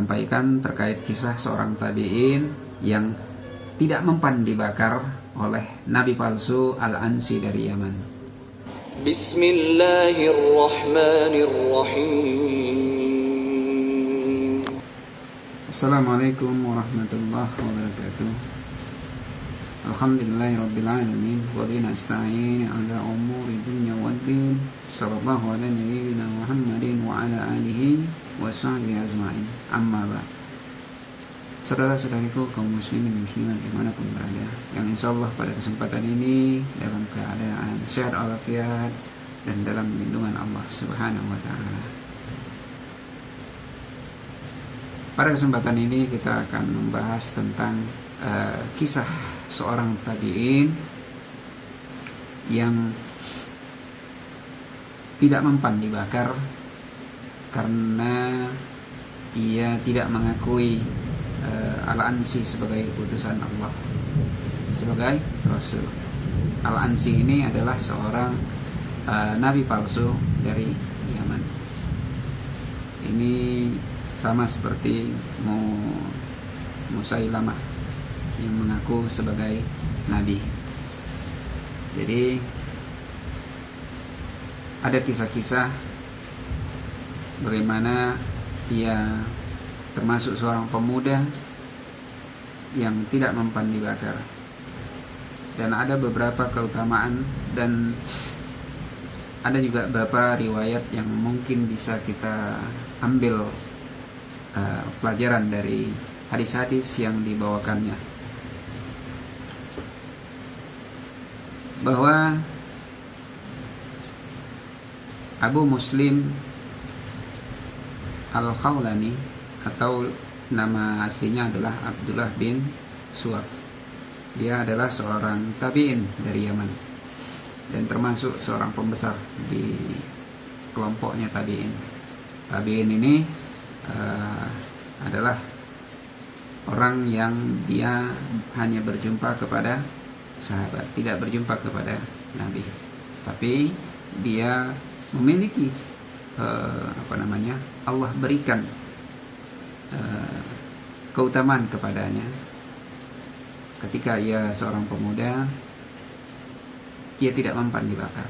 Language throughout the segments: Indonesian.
sampaikan terkait kisah seorang tabi'in yang tidak mempan dibakar oleh nabi palsu Al-Ansi dari Yaman. Bismillahirrahmanirrahim. Assalamualaikum warahmatullahi wabarakatuh. Alhamdulillahirabbil alamin wa bihi nasta'in ala umuri dunya waddin. Sallallahu ala nabiyyina Muhammadin wa ala alihi wa sahbihi ajma'in. Amma ba'd. Saudara-saudariku kaum muslimin dan muslimat dimanapun berada, yang insyaallah pada kesempatan ini dalam keadaan sehat walafiat dan dalam lindungan Allah Subhanahu wa taala. Pada kesempatan ini kita akan membahas tentang kisah seorang tabi'in yang tidak mempan dibakar karena ia tidak mengakui Al-Ansi sebagai utusan Allah, sebagai Rasul. Al-Ansi ini adalah seorang nabi palsu dari Yaman. Ini sama seperti Musailamah yang mengaku sebagai nabi. Jadi ada kisah-kisah bagaimana ia termasuk seorang pemuda yang tidak mempan dibakar, dan ada beberapa keutamaan dan ada juga beberapa riwayat yang mungkin bisa kita ambil pelajaran dari hadis-hadis yang dibawakannya, bahwa Abu Muslim Al-Khawlani, atau nama aslinya adalah Abdullah bin Suwab, dia adalah seorang tabi'in dari Yaman dan termasuk seorang pembesar di kelompoknya tabi'in. Tabi'in ini adalah orang yang dia hanya berjumpa kepada sahabat, tidak berjumpa kepada Nabi, tapi dia memiliki Allah berikan keutamaan kepadanya. Ketika ia seorang pemuda, ia tidak mempan dibakar,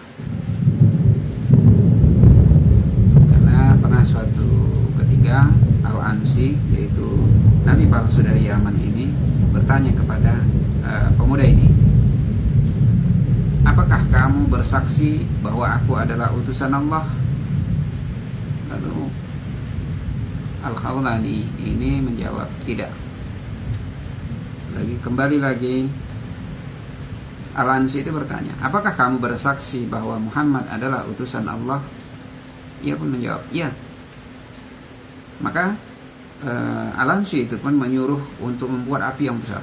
karena pernah suatu ketika Al-Ansi, yaitu nabi palsu dari Yaman ini, bertanya kepada pemuda ini, apakah kamu bersaksi bahwa aku adalah utusan Allah? Lalu Al-Khawlani ini menjawab tidak. Kembali lagi Al-Ansi itu bertanya, apakah kamu bersaksi bahwa Muhammad adalah utusan Allah? Ia pun menjawab iya. Maka Al-Ansi itu pun menyuruh untuk membuat api yang besar.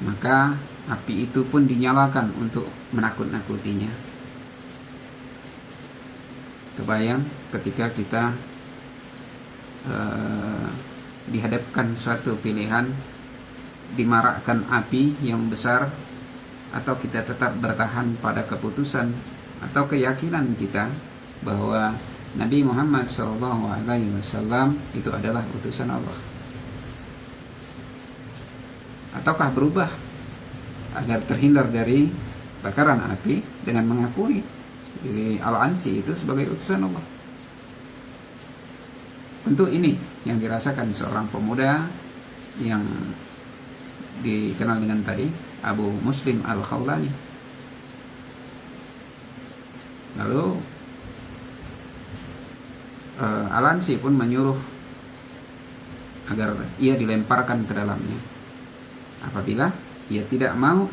Maka api itu pun dinyalakan untuk menakut-nakutinya. Kebayang ketika kita dihadapkan suatu pilihan, dimarakkan api yang besar, atau kita tetap bertahan pada keputusan atau keyakinan kita bahwa Nabi Muhammad SAW itu adalah utusan Allah, ataukah berubah agar terhindar dari bakaran api dengan mengakui diri Al-Ansi itu sebagai utusan Allah. Tentu ini yang dirasakan seorang pemuda yang dikenal dengan tadi Abu Muslim Al-Khawlani. Lalu Al-Ansi pun menyuruh agar ia dilemparkan ke dalamnya apabila ia tidak mau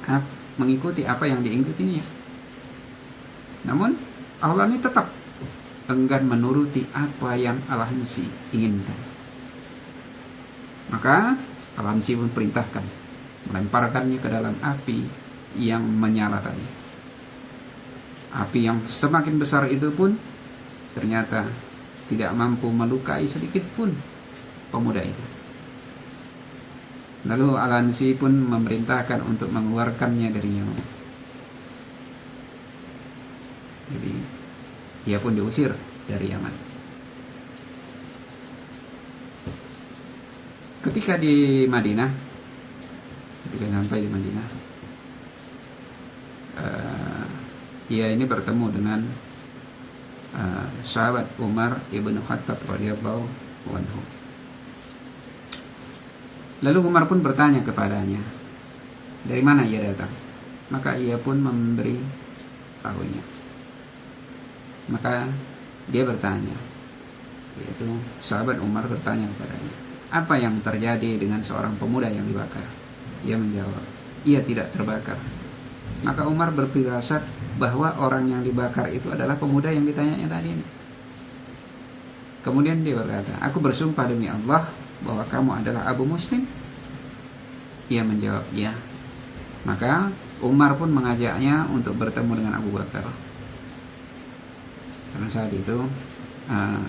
mengikuti apa yang diikutinya. Namun Al-Khawlani tetap enggan menuruti apa yang Al-Ansi inginkan. Maka Al-Ansi pun perintahkan melemparkannya ke dalam api yang menyala tadi. Api yang semakin besar itu pun ternyata tidak mampu melukai sedikit pun pemuda itu. Lalu Al-Ansi pun memerintahkan untuk mengeluarkannya dari Yaman. Jadi ia pun diusir dari Yaman. ketika di Madinah, ketika sampai di Madinah, ia ini bertemu dengan sahabat Umar ibn Khattab radhiyallahu anhu. Lalu Umar pun bertanya kepadanya, dari mana ia datang? Maka ia pun memberi tahunya. Maka dia bertanya, yaitu sahabat Umar bertanya kepadanya, apa yang terjadi dengan seorang pemuda yang dibakar? Ia menjawab, ia tidak terbakar. Maka Umar berfirasat bahwa orang yang dibakar itu adalah pemuda yang ditanyanya tadi ini. Kemudian dia berkata, aku bersumpah demi Allah bahwa kamu adalah Abu Muslim. Ia menjawab, ya. Maka Umar pun mengajaknya untuk bertemu dengan Abu Bakar. Karena saat itu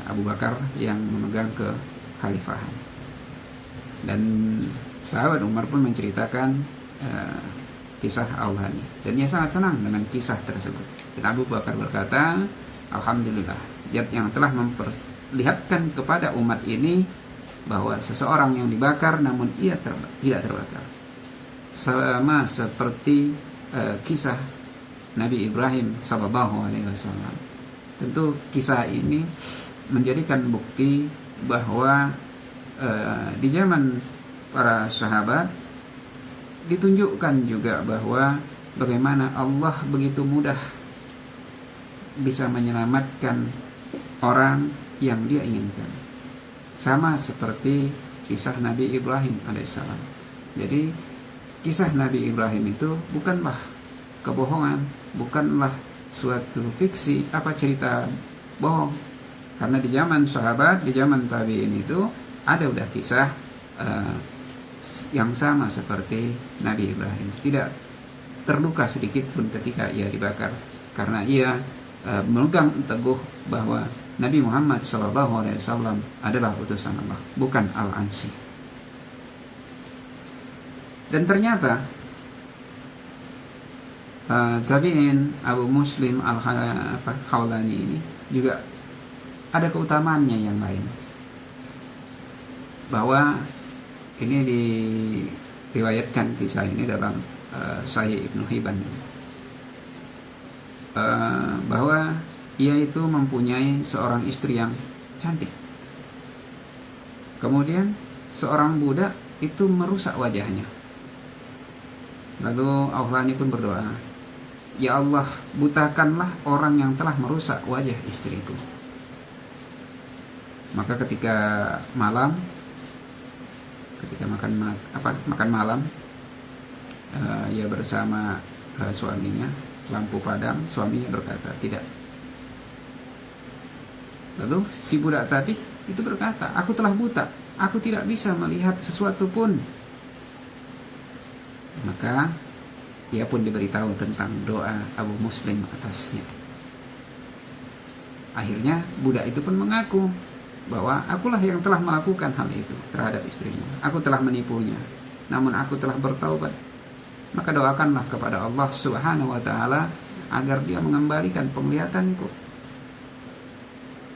Abu Bakar yang memegang kekhalifahan. Dan sahabat Umar pun menceritakan kisah Aulani, dan ia sangat senang dengan kisah tersebut. Dan Abu Bakar berkata, alhamdulillah, zat yang telah memperlihatkan kepada umat ini bahwa seseorang yang dibakar namun ia tidak terbakar, sama seperti kisah Nabi Ibrahim SAW. Tentu kisah ini menjadikan bukti bahwa di zaman para sahabat ditunjukkan juga bahwa bagaimana Allah begitu mudah bisa menyelamatkan orang yang dia inginkan, sama seperti kisah Nabi Ibrahim alaihissalam. Jadi kisah Nabi Ibrahim itu bukanlah kebohongan, bukanlah suatu fiksi, cerita bohong. Karena di zaman sahabat, di zaman tabi'in itu ada udah kisah yang sama seperti Nabi Ibrahim. Tidak terluka sedikit pun ketika ia dibakar, karena ia memegang teguh bahwa Nabi Muhammad SAW adalah utusan Allah, bukan Al-Ansi. Dan ternyata tabi'in Abu Muslim Al-Khawlani ini juga ada keutamaannya yang lain, bahwa ini diriwayatkan kisah ini dalam Sahih Ibnu Hibban, bahwa ia itu mempunyai seorang istri yang cantik. Kemudian seorang budak itu merusak wajahnya. Lalu Aulani pun berdoa, ya Allah, butakanlah orang yang telah merusak wajah istriku. Maka ketika malam, ketika makan malam, ia bersama suaminya, lampu padam, suaminya berkata, tidak. Lalu si budak tadi itu berkata, aku telah buta, aku tidak bisa melihat sesuatu pun. Maka ia pun diberitahu tentang doa Abu Muslim atasnya. Akhirnya budak itu pun mengaku bahwa akulah yang telah melakukan hal itu terhadap istrimu. Aku telah menipunya, namun aku telah bertaubat. Maka doakanlah kepada Allah Subhanahu wa ta'ala agar dia mengembalikan penglihatanku.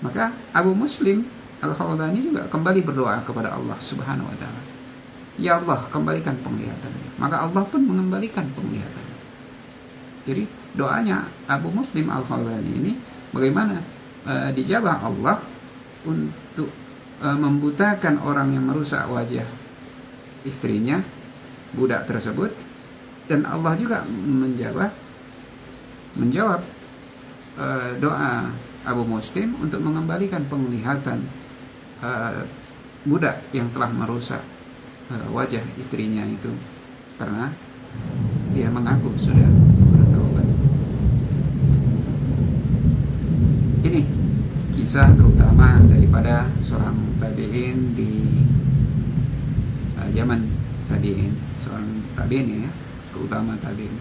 Maka Abu Muslim Al-Khawlani juga kembali berdoa kepada Allah Subhanahu wa ta'ala, ya Allah, kembalikan penglihatannya. Maka Allah pun mengembalikan penglihatannya. Jadi doanya Abu Muslim Al-Khawlani ini bagaimana dijabah Allah untuk membutakan orang yang merusak wajah istrinya, budak tersebut, dan Allah juga menjawab doa Abu Muslim untuk mengembalikan penglihatan budak yang telah merusak wajah istrinya itu, karena dia mengaku sudah bertaubat. Ini kisah keutamaan daripada seorang tabi'in di zaman tabi'in, seorang tabi'in ya, keutamaan tabi'in.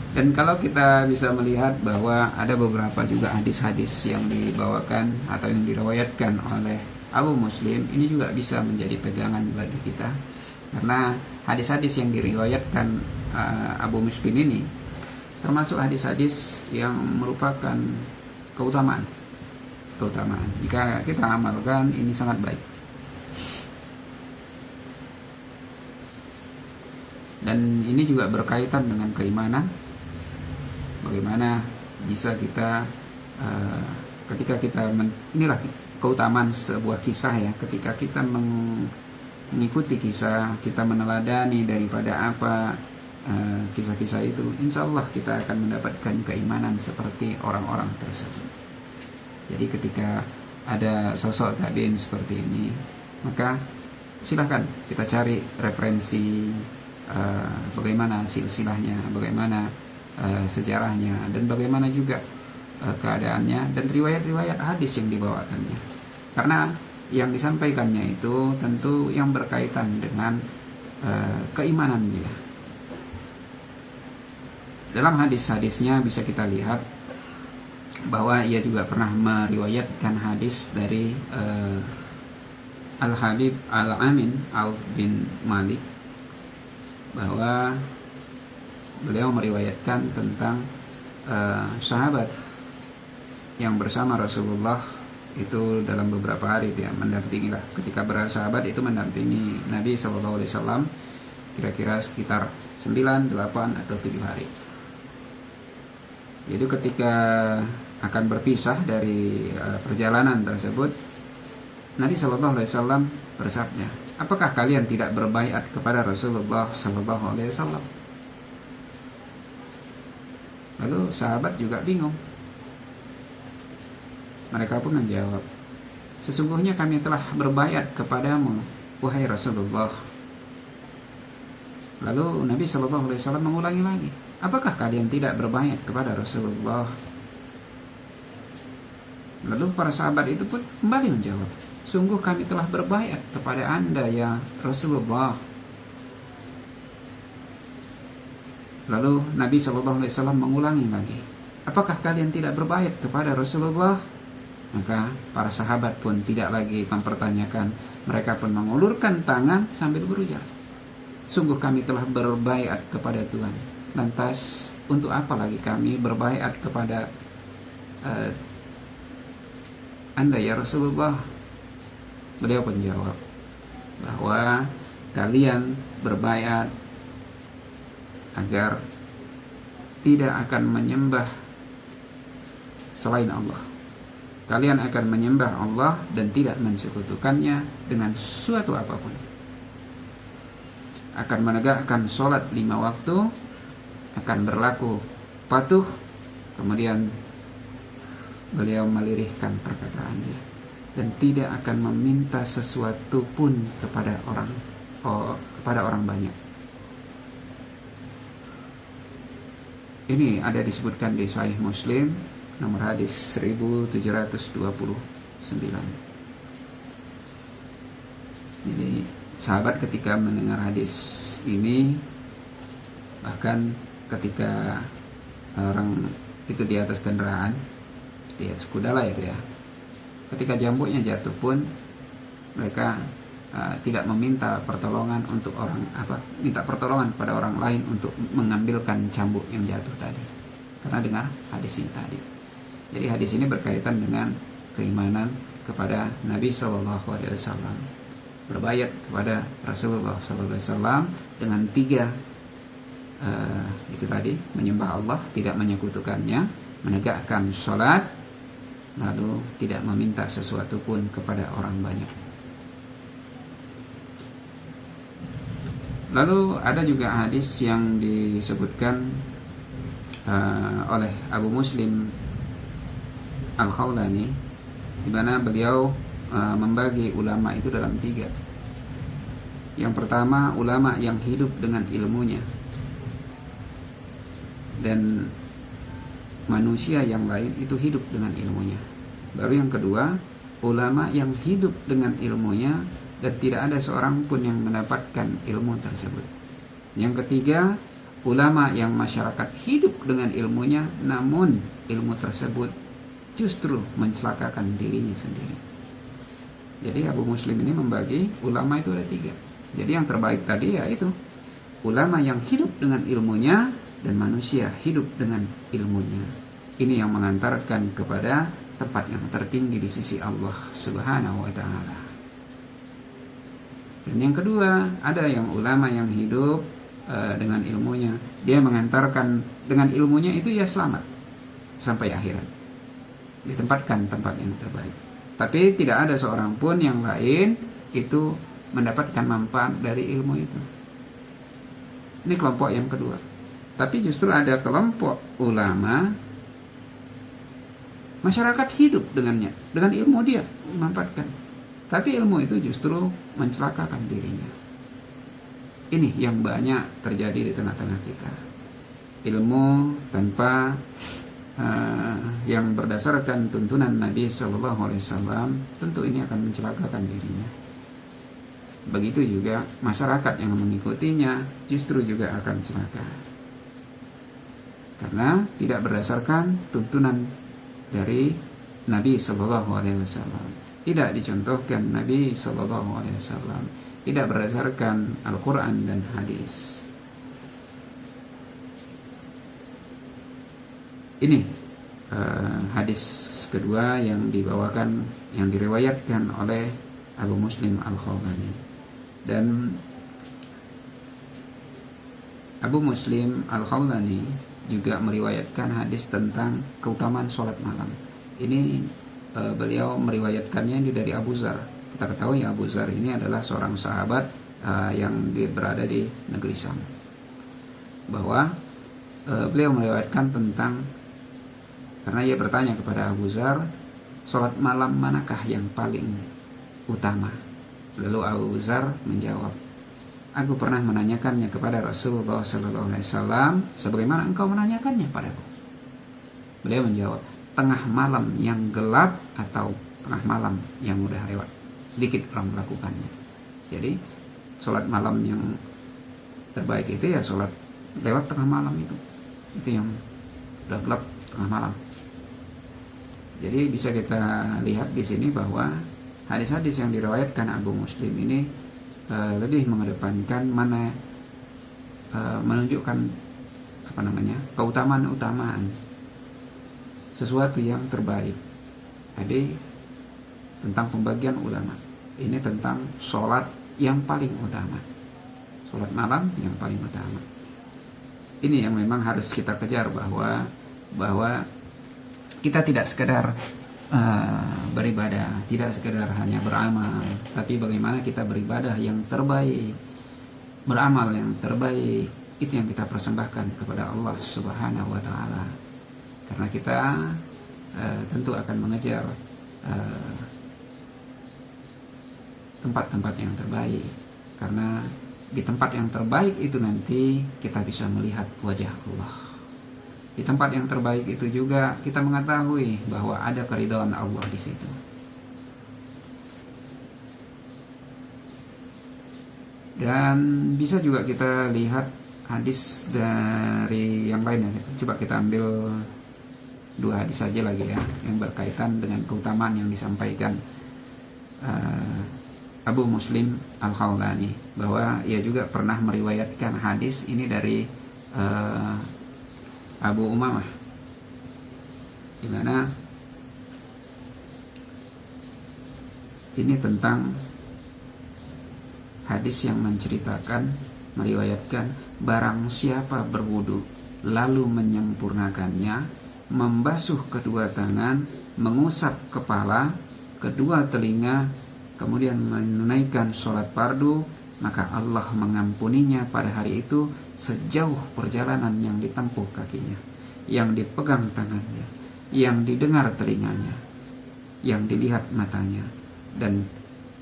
Dan kalau kita bisa melihat bahwa ada beberapa juga hadis-hadis yang dibawakan atau yang diriwayatkan oleh Abu Muslim, ini juga bisa menjadi pegangan bagi kita, karena hadis-hadis yang diriwayatkan Abu Muslim ini termasuk hadis-hadis yang merupakan keutamaan. Jika kita amalkan, ini sangat baik. Dan ini juga berkaitan dengan keimanan. Bagaimana bisa kita ketika kita inilah keutamaan sebuah kisah ya, ketika kita mengikuti kisah, kita meneladani daripada apa kisah-kisah itu, insya Allah kita akan mendapatkan keimanan seperti orang-orang tersebut. Jadi ketika ada sosok tabi'in seperti ini, maka silahkan kita cari referensi bagaimana silsilahnya, bagaimana sejarahnya, dan bagaimana juga keadaannya, dan riwayat-riwayat hadis yang dibawakannya. Karena yang disampaikannya itu tentu yang berkaitan dengan keimanan dia. Dalam hadis-hadisnya bisa kita lihat bahwa ia juga pernah meriwayatkan hadis dari Al-Habib Al-Amin Auf bin Malik, bahwa beliau meriwayatkan tentang sahabat yang bersama Rasulullah itu dalam beberapa hari dia mendampingilah, ketika bersahabat itu mendampingi Nabi SAW kira-kira sekitar 9, 8 atau 7 hari. Jadi ketika akan berpisah dari perjalanan tersebut, Nabi SAW bersabda, apakah kalian tidak berbaiat kepada Rasulullah SAW? Lalu sahabat juga bingung. Mereka pun menjawab, sesungguhnya kami telah berbaiat kepadamu, wahai Rasulullah. Lalu Nabi SAW mengulangi lagi, apakah kalian tidak berbaiat kepada Rasulullah? Lalu para sahabat itu pun kembali menjawab, sungguh kami telah berbaiat kepada Anda ya Rasulullah. Lalu Nabi SAW mengulangi lagi, apakah kalian tidak berbaiat kepada Rasulullah? Maka para sahabat pun tidak lagi mempertanyakan, mereka pun mengulurkan tangan sambil berujar, sungguh kami telah berbaiat kepada Tuhan. Lantas untuk apa lagi kami berbaiat kepada Anda ya Rasulullah? Beliau pun jawab bahwa kalian berbaiat agar tidak akan menyembah selain Allah. Kalian akan menyembah Allah dan tidak mensekutukannya dengan suatu apapun. Akan menegakkan sholat 5 waktu, akan berlaku patuh. Kemudian beliau melirihkan perkataan dia, dan tidak akan meminta sesuatu pun kepada orang banyak. Ini ada disebutkan di Sahih Muslim nomor hadis 1729. Jadi sahabat ketika mendengar hadis ini, bahkan ketika orang itu di atas kendaraan, di atas kuda lah itu ya, ketika jambuknya jatuh pun mereka tidak meminta pertolongan untuk minta pertolongan pada orang lain untuk mengambilkan cambuk yang jatuh tadi, karena dengar hadis ini tadi. Jadi hadis ini berkaitan dengan keimanan kepada Nabi SAW, berbaiat kepada Rasulullah SAW dengan 3 itu tadi, menyembah Allah, tidak menyekutukannya, menegakkan sholat, lalu tidak meminta sesuatu pun kepada orang banyak. Lalu ada juga hadis yang disebutkan oleh Abu Muslim Al-Khawlani, di mana beliau membagi ulama itu dalam 3. Yang pertama, ulama yang hidup dengan ilmunya, dan manusia yang lain itu hidup dengan ilmunya. Baru yang kedua, ulama yang hidup dengan ilmunya dan tidak ada seorang pun yang mendapatkan ilmu tersebut. Yang ketiga, ulama yang masyarakat hidup dengan ilmunya, namun ilmu tersebut justru mencelakakan dirinya sendiri. Jadi Abu Muslim ini membagi ulama itu ada 3. Jadi yang terbaik tadi yaitu ulama yang hidup dengan ilmunya dan manusia hidup dengan ilmunya. Ini yang mengantarkan kepada tempat yang tertinggi di sisi Allah Subhanahu wa ta'ala. Dan yang kedua, ada yang ulama yang hidup dengan ilmunya, dia mengantarkan dengan ilmunya itu ya selamat sampai akhirat, ditempatkan tempat yang terbaik. Tapi tidak ada seorang pun yang lain itu mendapatkan manfaat dari ilmu itu. Ini kelompok yang kedua. Tapi justru ada kelompok ulama, masyarakat hidup dengannya, dengan ilmu dia memanfaatkan. Tapi ilmu itu justru mencelakakan dirinya. Ini yang banyak terjadi di tengah-tengah kita. Ilmu tanpa yang berdasarkan tuntunan Nabi Sallallahu Alaihi Wasallam, tentu ini akan mencelakakan dirinya. Begitu juga masyarakat yang mengikutinya justru juga akan celaka, karena tidak berdasarkan tuntunan dari Nabi Sallallahu Alaihi Wasallam, tidak dicontohkan Nabi Sallallahu Alaihi Wasallam, tidak berdasarkan Al-Quran dan hadis. Ini hadis kedua yang dibawakan, yang diriwayatkan oleh Abu Muslim Al-Khawlani. Dan Abu Muslim Al-Khawlani juga meriwayatkan hadis tentang keutamaan sholat malam. Ini beliau meriwayatkannya dari Abu Zar. Kita ketahui Abu Zar ini adalah seorang sahabat yang berada di negeri Syam, bahwa beliau meriwayatkan tentang, karena ia bertanya kepada Abu Zar, sholat malam manakah yang paling utama? Lalu Abu Zar menjawab, aku pernah menanyakannya kepada Rasulullah Sallallahu Alaihi Wasallam sebagaimana engkau menanyakannya padaku. Beliau menjawab, tengah malam yang gelap atau tengah malam yang udah lewat, sedikit orang melakukannya. Jadi sholat malam yang terbaik itu ya sholat lewat tengah malam itu yang udah gelap tengah malam. Jadi bisa kita lihat di sini bahwa hadis-hadis yang diriwayatkan Abu Muslim ini lebih mengedepankan mana menunjukkan keutamaan sesuatu yang terbaik. Tadi tentang pembagian ulama, ini tentang sholat yang paling utama, sholat malam yang paling utama. Ini yang memang harus kita kejar, bahwa kita tidak sekedar beribadah, tidak sekedar hanya beramal, tapi bagaimana kita beribadah yang terbaik, beramal yang terbaik. Itu yang kita persembahkan kepada Allah Subhanahu wa Ta'ala, karena kita tentu akan mengejar tempat-tempat yang terbaik, karena di tempat yang terbaik itu nanti kita bisa melihat wajah Allah. Di tempat yang terbaik itu juga kita mengetahui bahwa ada keridhaan Allah di situ. Dan bisa juga kita lihat hadis dari yang lain. Coba kita ambil 2 hadis saja lagi ya, yang berkaitan dengan keutamaan yang disampaikan Abu Muslim Al-Khawlani, bahwa ia juga pernah meriwayatkan hadis ini dari Abu Umamah, di mana ini tentang hadis yang menceritakan, meriwayatkan, barang siapa berwudu lalu menyempurnakannya, membasuh kedua tangan, mengusap kepala, kedua telinga, kemudian menunaikan sholat fardu, maka Allah mengampuninya pada hari itu sejauh perjalanan yang ditempuh kakinya, yang dipegang tangannya, yang didengar telinganya, yang dilihat matanya, dan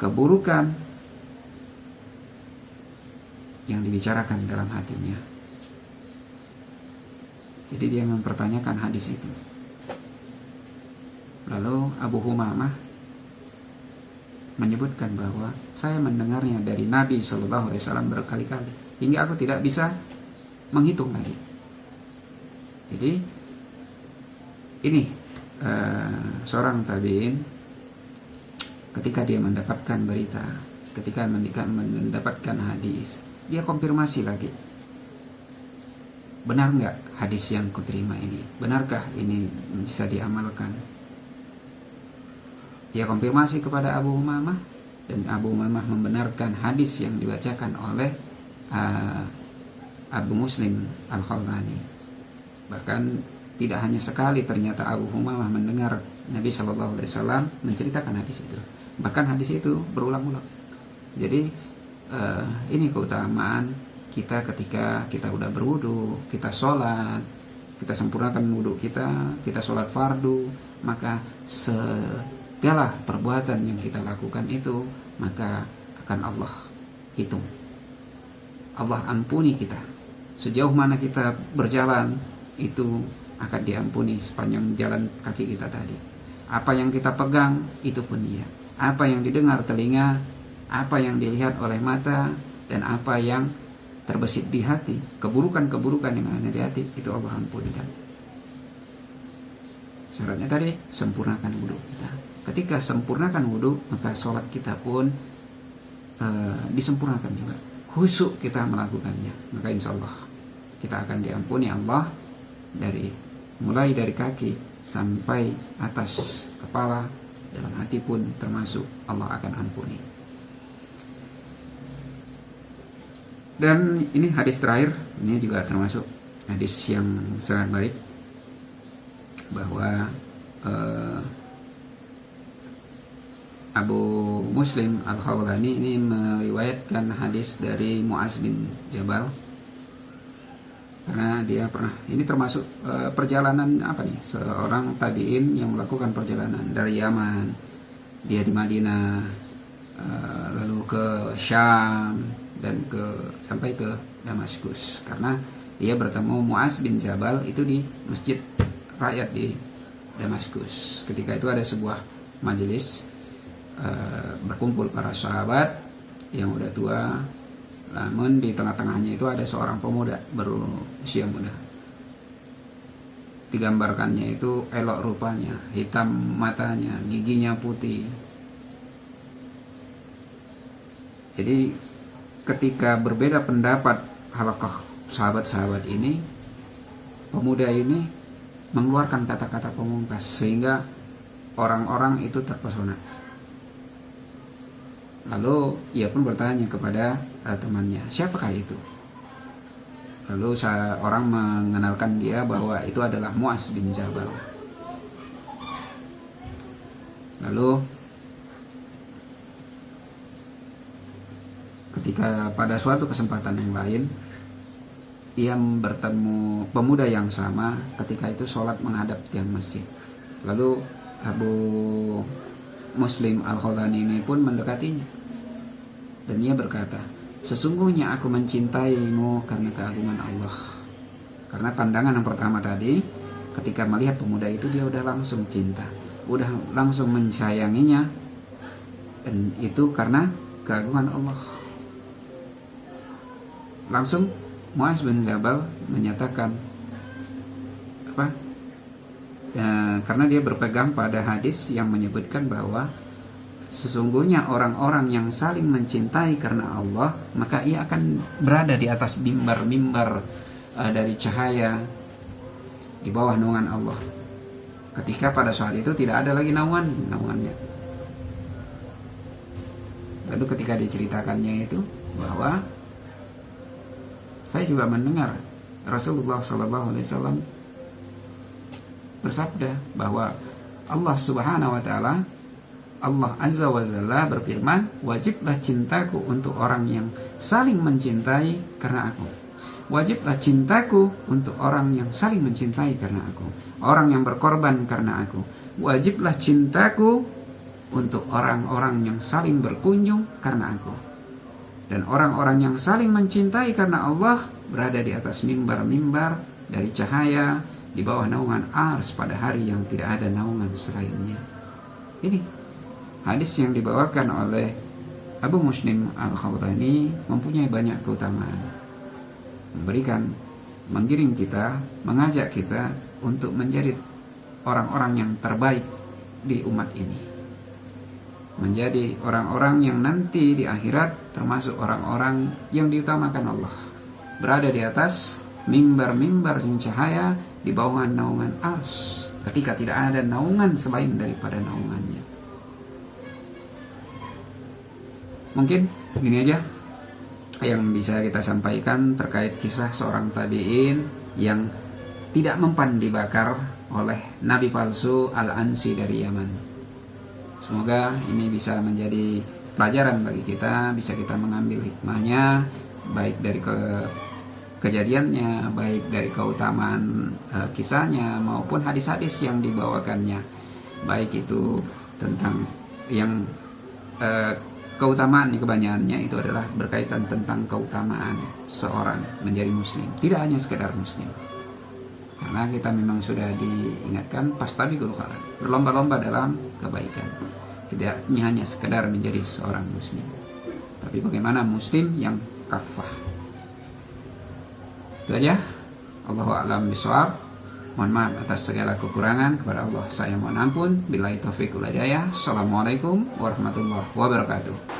keburukan yang dibicarakan dalam hatinya. Jadi dia mempertanyakan hadis itu. Lalu Abu Humamah menyebutkan bahwa saya mendengarnya dari Nabi Sallallahu Alaihi Wasallam berkali-kali, hingga aku tidak bisa menghitung lagi. Jadi ini seorang tabi'in, ketika dia mendapatkan berita, ketika mendapatkan hadis, dia konfirmasi lagi, benar nggak hadis yang kuterima ini, benarkah ini bisa diamalkan? Dia konfirmasi kepada Abu Umamah, dan Abu Umamah membenarkan hadis yang dibacakan oleh Abu Muslim Al-Khawlani. Bahkan tidak hanya sekali ternyata Abu Humamah mendengar Nabi Shallallahu Alaihi Wasallam menceritakan hadis itu. Bahkan hadis itu berulang-ulang. Jadi ini keutamaan kita ketika kita udah berwudu, kita sholat, kita sempurnakan wudu kita sholat fardu, maka segala perbuatan yang kita lakukan itu maka akan Allah hitung. Allah ampuni kita. Sejauh mana kita berjalan itu akan diampuni sepanjang jalan kaki kita tadi. Apa yang kita pegang itu pun iya. Apa yang didengar telinga, apa yang dilihat oleh mata, dan apa yang terbesit di hati, keburukan-keburukan yang ada di hati, itu Allah ampuni. Dan syaratnya tadi sempurnakan wudu kita. Ketika sempurnakan wudu, maka sholat kita pun disempurnakan juga. Khusyuk kita melakukannya, maka insya Allah kita akan diampuni Allah mulai dari kaki sampai atas kepala, dalam hati pun termasuk Allah akan ampuni. Dan ini hadis terakhir, ini juga termasuk hadis yang sangat baik, bahwa Abu Muslim Al-Khawlani ini meriwayatkan hadis dari Mu'az bin Jabal, karena dia pernah, ini termasuk perjalanan seorang tabi'in yang melakukan perjalanan dari Yaman, dia di Madinah, lalu ke Syam, dan sampai ke Damaskus, karena dia bertemu Mu'az bin Jabal itu di masjid rakyat di Damaskus. Ketika itu ada sebuah majelis, berkumpul para sahabat yang udah tua, namun di tengah-tengahnya itu ada seorang pemuda berusia muda. Digambarkannya itu elok rupanya, hitam matanya, giginya putih. Jadi ketika berbeda pendapat halaqah sahabat-sahabat ini, pemuda ini mengeluarkan kata-kata pemungkas sehingga orang-orang itu terpesona. Lalu ia pun bertanya kepada temannya, siapakah itu? Lalu orang mengenalkan dia bahwa itu adalah Mu'az bin Jabal. Lalu ketika pada suatu kesempatan yang lain, ia bertemu pemuda yang sama, ketika itu sholat menghadap tiang masjid. Lalu Abu Muslim Al-Khawlani ini pun mendekatinya, dan ia berkata, sesungguhnya aku mencintaimu karena keagungan Allah. Karena pandangan yang pertama tadi, ketika melihat pemuda itu dia udah langsung cinta, udah langsung mensayanginya, dan itu karena keagungan Allah. Langsung Mu'az bin Jabal menyatakan karena dia berpegang pada hadis yang menyebutkan bahwa sesungguhnya orang-orang yang saling mencintai karena Allah, maka ia akan berada di atas mimbar-mimbar dari cahaya di bawah naungan Allah. Ketika pada saat itu tidak ada lagi naungannya. Lalu ketika diceritakannya itu bahwa saya juga mendengar Rasulullah SAW bersabda bahwa Allah Subhanahu wa Ta'ala, Allah Azza wa Jalla berfirman, wajiblah cintaku untuk orang yang saling mencintai karena aku. Wajiblah cintaku untuk orang yang saling mencintai karena aku, orang yang berkorban karena aku. Wajiblah cintaku untuk orang-orang yang saling berkunjung karena aku. Dan orang-orang yang saling mencintai karena Allah berada di atas mimbar-mimbar dari cahaya di bawah naungan ars pada hari yang tidak ada naungan selainnya. Ini hadis yang dibawakan oleh Abu Muslim Al-Khawlani mempunyai banyak keutamaan, menggiring kita, mengajak kita untuk menjadi orang-orang yang terbaik di umat ini, menjadi orang-orang yang nanti di akhirat termasuk orang-orang yang diutamakan Allah, berada di atas mimbar-mimbar cahaya di bawah naungan ars ketika tidak ada naungan selain daripada naungannya. Mungkin gini aja, yang bisa kita sampaikan terkait kisah seorang tabi'in yang tidak mempan dibakar oleh nabi palsu Al-Ansi dari Yaman. Semoga ini bisa menjadi pelajaran bagi kita, bisa kita mengambil hikmahnya, baik dari kejadiannya, baik dari keutamaan kisahnya maupun hadis-hadis yang dibawakannya, baik itu tentang yang keutamaan kebanyakannya itu adalah berkaitan tentang keutamaan seorang menjadi muslim, tidak hanya sekedar muslim. Karena kita memang sudah diingatkan fastabiqul khairat, berlomba-lomba dalam kebaikan. Tidak hanya sekedar menjadi seorang muslim, tapi bagaimana muslim yang kafah. Itu aja. Allahu a'lam bishawab. Mohon maaf atas segala kekurangan, kepada Allah saya mohon ampun. Billahi taufiq wal hidayah. Assalamualaikum warahmatullahi wabarakatuh.